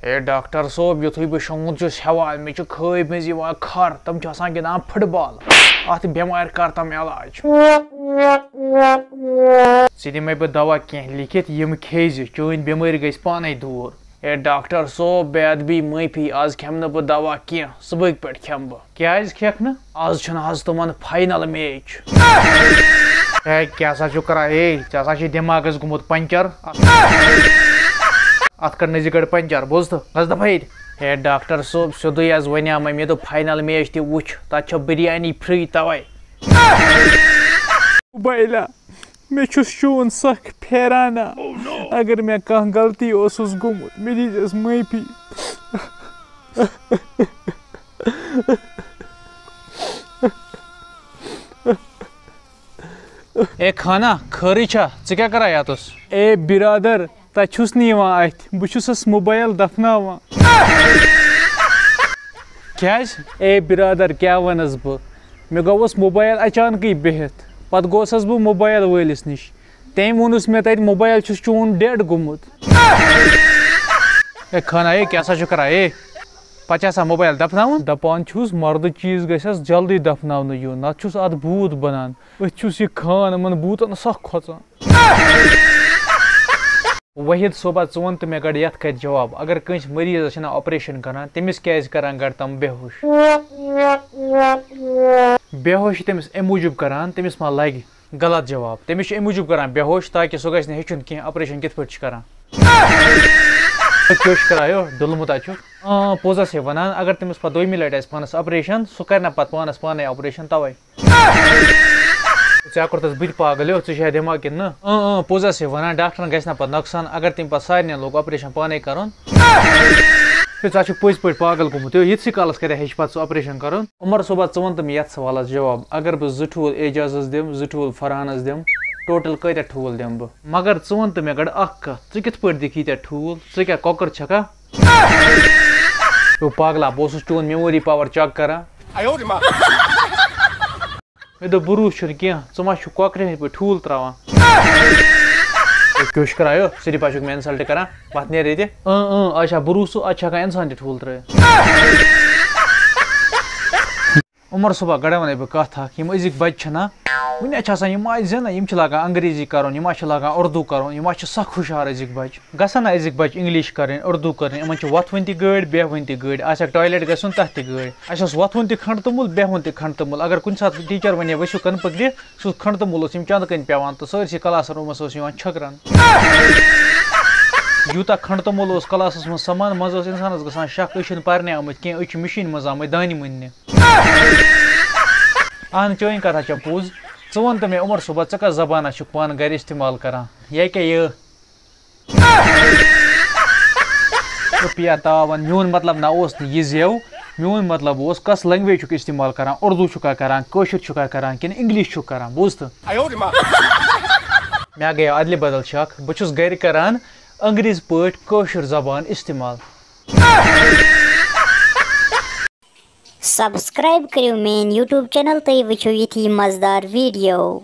اے doctor صٲب یُتھُے بہٕ شۄنٛگُن چھُس ہٮ۪وان مےٚ چھُ خٲبۍ منٛز یِوان کھَر تِم چھِ آسان گِنٛدان فُٹ بال اَتھ بٮ۪مارِ کَر تِم علاج ژٕ دِمَے بہٕ دوا کینٛہہ لیکھِتھ یِم کھیٚزِ چٲنۍ بٮ۪مٲرۍ گژھِ پانَے دوٗر اے ڈاکٹر صٲب بے ادبی معٲفی آز کھٮ۪مہٕ نہٕ بہٕ دوا کینٛہہ صُبحٕکۍ پٮ۪ٹھ کھٮ۪مہٕ بہٕ کیٛازِ کھٮ۪کھ نہٕ آز چھُنہٕ حظ تِمن فاینل میچ ہے کیٛاہ سا چھُ کران ہے ژےٚ ہسا چھُے دٮ۪ماغس گوٚمُت پنچر اتھ کٔرنٲیزِ گۄڈٕ پنچر بوٗزتھٕ گژھ دپا ییٚتہِ ہے ڈاکٹر صٲب سیوٚدُے حظ وَنیٛاو مےٚ دوٚپ فاینل میچ تہِ وٕچھ تتھ چھِ بِریانی فرٛی تَوَے موبایلا مےٚ چھُس چون سکھ پھیرانا اگر مےٚ کانٛہہ غلطی اوسُس گوٚمُت مےٚ دیٖزٮ۪س معٲفی اے خانہ خٲرٕے چھا ژٕ کیٛاہ کران یَتَس اے بِرادر تَتہِ چھُس نہٕ یِوان اَتھِ بہٕ چھُسَس موبایل دفناوان کیٛازِ اے بِرادر کیٛاہ وَنَس بہٕ مےٚ گوٚوُس موبایل اچانکٕے بِہِتھ پتہٕ گوسَس بہٕ موبایل وٲلِس نِش تٔمۍ ووٚنُس مےٚ تَتہِ موبایل چھُس چون ڈٮ۪ڈ گوٚمُت اے خانہ اے کیٛاہ سا چھُ کران اے پتہٕ چھِ آسان موبایل دفناوُن دپان چھُس مردٕ چیٖز گژھٮ۪س جلدی دفناونہٕ یُن نتہٕ چھُس اتھ بھوٗت بنان أتھۍ چھُس یہِ خان یِمن بھوٗتن سکھ کھۄژان وحید صوبہ ژٕ وَن تہٕ مےٚ گۄڈٕ یتھ کتھِ جواب اگر کٲنٛسہِ مٔریٖزس چھِنہ آپریشن کران تٔمِس کیٛازِ کران گۄڈٕ تِم بے ہوش بے ہوش چھِ تٔمِس امہِ موٗجوٗب کران تٔمِس ما لگہِ غلط جواب تٔمِس چھِ امہِ موٗجوٗب کران بے ہوش تاکہِ سُہ گژھِ نہٕ ہیٚچھُن کینٛہہ آپریشن کِتھ پٲٹھۍ چھِ کران کیٛاہ چھُ کران یو ڈوٚلمُت چھُکھ پوٚز ہے ونان اگر تٔمِس پتہٕ دوٚیمہِ لٹہِ آسہِ پانس آپریشن سُہ کرِ نہ پتہٕ پانس پانے آپریشن تَوے ژےٚ کوٚرتھس بہٕ تہِ پاگل یو ژٕ چھے دٮ۪ماغ کِنہٕ نہٕ پوٚز ہے ونان ڈاکٹرن گژھِ نہ پتہٕ نۄقصان اگر تٔمۍ پتہٕ سارنٕے لوگ آپریشن پانے کرُن ژٕ چھُکھ پٔزۍ پٲٹھۍ پاگل گوٚمُت یِتھسٕے کالس کرِ ہیٚچھ پتہٕ سُہ آپریشن کرُن عمر صوبہ ژٕ وَن تہٕ مےٚ یتھ سوالس جواب اگر بہٕ 2 ٹھوٗل اعجازس دِمہٕ 2 ٹھوٗل فرحانس دِمہٕ ٹوٹل کۭتیاہ ٹھوٗل دِمہٕ بہٕ مگر ژٕ وَن تہٕ مےٚ گۄڈٕ اکھ کتھ ژٕ کِتھ پٲٹھۍ دِکھ ییٖتیاہ ٹھوٗل ژٕ کیٛاہ کۄکر چھکھا پاگلا بہٕ اوسُس چون میموری پاور چیک کران مےٚ دوٚپ بروٗسہٕ چھُنہٕ کینٛہہ ژٕ ما چھُکھ کۄکرِ ہٕنٛدۍ پٲٹھۍ ٹھوٗل تراوان کیٛاہ چھُ کران یو صرف چھُکھ مےٚ اِنسلٹ کران پتہٕ نیرِ ییٚتہِ آز چھا بروٗسہٕ آز چھِ ہٮ۪کان اِنسان تہِ ٹھوٗل ترٲیِتھ عمر صوبہ گۄڈٕ وَنَے بہٕ کَتھ اکھ یِم أزِکۍ بچہِ چھِنہ وُنہِ چھِ آسان یِم آسہِ زِنہٕ یِم چھِ لاگان انگریٖزی کرُن یِم چھِ لاگان اردوٗ کرُن یِم چھِ سکھ ہُشار أزِکۍ بچہِ گژھن نہ أزِکۍ بچہِ انگلش کرٕنۍ اردوٗ کرٕنۍ یِمن چھِ وۄتھوٕنۍ تہِ گٲڑۍ بیٚہوٕنۍ تہِ گٲڑۍ آسٮ۪کھ ٹویلیٹ گژھُن تتھ تہِ گٲڑۍ اَسہِ اوس وۄتھُن تہِ کھنٛڈ توٚمُل بیٚہوُن تہِ کھنٛڈ توٚمُل اگر کُنہِ ساتہٕ ٹیٖچر وَنے ؤسِو کَنہٕ پٔکۍ دِ سُہ کھنٛڈ توٚمُل اوس یِم چنٛدٕ کَنۍ پیٚوان تہٕ سٲرسٕے کلاس روٗمس اوس یِوان چھٔکران یوٗتاہ کھنٛڈ توٚمُل اوس کلاسس منٛز سمان منٛزٕ اوس اِنسانس گژھان شک أسۍ چھِنہٕ پرنہِ آمٕتۍ کینٛہہ أسۍ چھِ مِشیٖنہِ منٛز آمٕتۍ دانہِ مُننہِ اہن چٲنۍ کتھا چھےٚ پوٚز ژٕ وَن تہٕ مےٚ عمر صوبہ ژٕ کۄس زبانہ چھُکھ پانہٕ گرِ استعمال کران یا کیٛاہ یہِ پِیا تاون میون مطلب نہ اوس نہٕ یہِ زٮ۪و میون مطلب اوس کۄس لنٛگویج چھُکھ استعمال کران اردوٗ چھُکھا کران کٲشُر چھُکھا کران کِنہٕ انگلش چھُکھ کران بوٗزتھٕ مےٚ گٔیو ادلہِ بدل شک بہٕ چھُس گرِ کران انگریٖزۍ پٲٹھۍ کٲشُر زبان استعمال سبسکرایب کٔرِو میٲنۍ یوٗٹیوٗب چینل تُہۍ وٕچھِو یِتھی مزٕدار ویٖڈیو